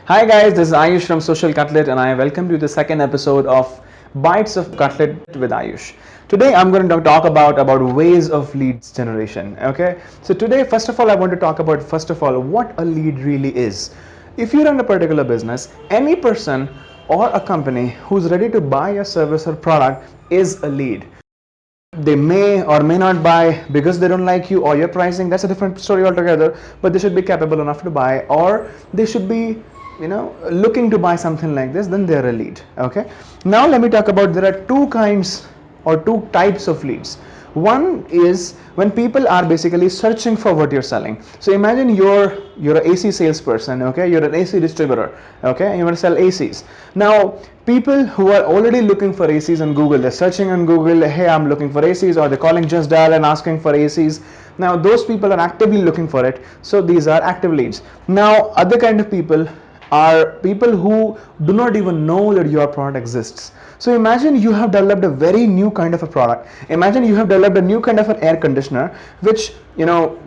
Hi guys, this is Ayush from Social Cutlet and I welcome you to the second episode of Bites of Cutlet with Ayush. Today I'm going to talk about ways of leads generation. Okay, so today first of all I want to talk about what a lead really is. If you run a particular business, any person or a company who's ready to buy a service or product is a lead. They may or may not buy because they don't like you or your pricing. That's a different story altogether, but they should be capable enough to buy, or they should be looking to buy something like this. Then they're a lead. Okay, now let me talk about, there are two kinds or two types of leads. One is when people are basically searching for what you're selling. So imagine you're an AC salesperson, okay, you're an AC distributor, okay, and you want to sell ACs. Now people who are already looking for ACs on Google, they're searching on Google, hey, I'm looking for ACs, or they're calling Just Dial and asking for ACs. Now those people are actively looking for it, so these are active leads. Now other kind of people are people who do not even know that your product exists. So imagine you have developed a very new kind of a product. Imagine you have developed a new kind of an air conditioner which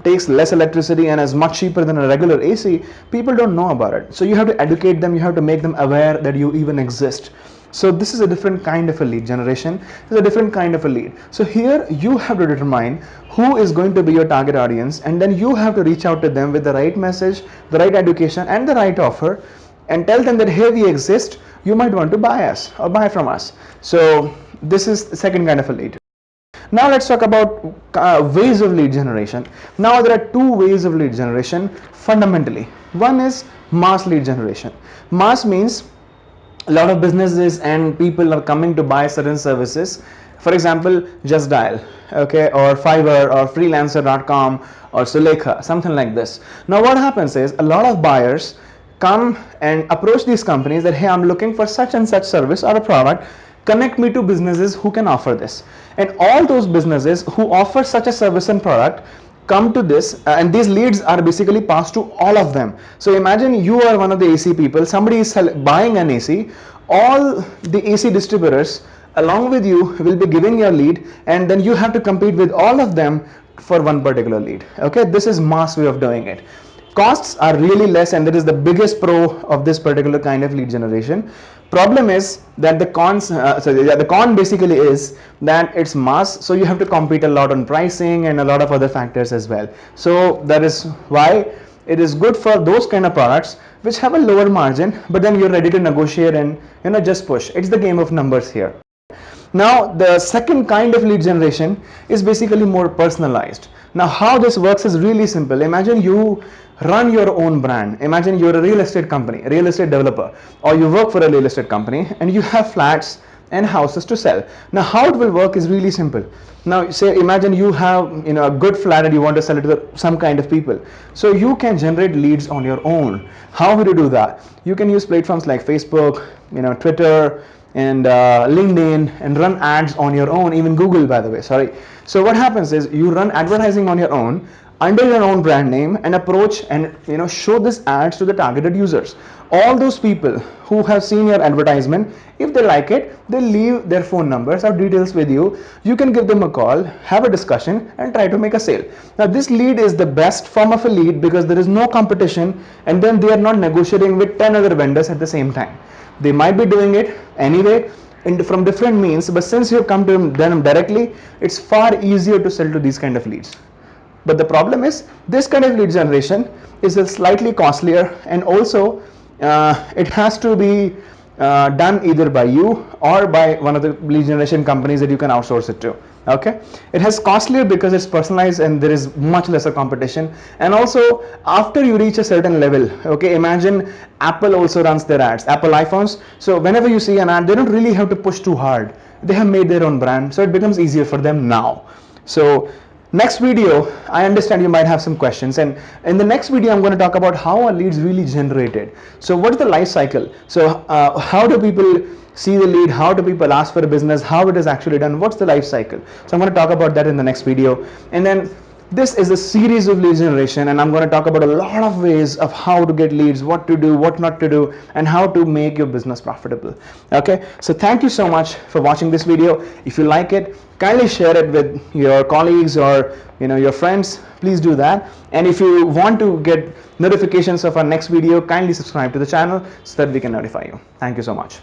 takes less electricity and is much cheaper than a regular AC. People don't know about it, so you have to educate them, you have to make them aware that you even exist. So this is a different kind of a lead generation. This is a different kind of a lead. So here you have to determine who is going to be your target audience, and then you have to reach out to them with the right message, the right education and the right offer, and tell them that hey, we exist, you might want to buy us or buy from us. So this is the second kind of a lead. Now let's talk about ways of lead generation. Now there are two ways of lead generation fundamentally. One is mass lead generation. Mass means a lot of businesses and people are coming to buy certain services. For example, Just Dial, okay, or Fiverr or freelancer.com or Sulekha, something like this. Now what happens is a lot of buyers come and approach these companies that hey, I'm looking for such and such service or a product, connect me to businesses who can offer this. And all those businesses who offer such a service and product come to this, and these leads are basically passed to all of them. So imagine you are one of the AC people, somebody is buying an AC, all the AC distributors along with you will be giving your lead, and then you have to compete with all of them for one particular lead. Okay, this is mass way of doing it. Costs are really less, and that is the biggest pro of this particular kind of lead generation. Problem is that the con basically is that it's mass, so you have to compete a lot on pricing and a lot of other factors as well. So that is why it is good for those kind of products which have a lower margin, but then you're ready to negotiate and just push. It's the game of numbers here. Now the second kind of lead generation is basically more personalized. Now how this works is really simple. Imagine you run your own brand. Imagine you're a real estate company, a real estate developer, or you work for a real estate company and you have flats and houses to sell. Now how it will work is really simple. Now say imagine you have a good flat and you want to sell it to some kind of people. So you can generate leads on your own. How would you do that? You can use platforms like Facebook, Twitter, and LinkedIn, and run ads on your own, even Google, by the way, sorry. So what happens is you run advertising on your own under your own brand name and approach and show this ads to the targeted users. All those people who have seen your advertisement, if they like it, they leave their phone numbers or details with you. You can give them a call, have a discussion and try to make a sale. Now this lead is the best form of a lead because there is no competition, and then they are not negotiating with 10 other vendors at the same time. They might be doing it anyway from different means, but since you have come to them directly, it's far easier to sell to these kind of leads. But the problem is this kind of lead generation is slightly costlier, and also it has to be done either by you or by one of the lead generation companies that you can outsource it to. Okay, it has costlier because it's personalized and there is much lesser competition. And also after you reach a certain level, okay, imagine Apple also runs their ads, Apple iPhones. So whenever you see an ad, they don't really have to push too hard. They have made their own brand, so it becomes easier for them now. So next video, I understand you might have some questions, and in the next video I'm going to talk about how are leads really generated. So what is the life cycle? So how do people see the lead, how do people ask for a business, how it is actually done, what's the life cycle? So I'm going to talk about that in the next video. And then This is a series of lead generation, and I'm going to talk about a lot of ways of how to get leads, what to do, what not to do, and how to make your business profitable. Okay, so thank you so much for watching this video. If you like it, kindly share it with your colleagues or your friends. Please do that. And if you want to get notifications of our next video, kindly subscribe to the channel so that we can notify you. Thank you so much.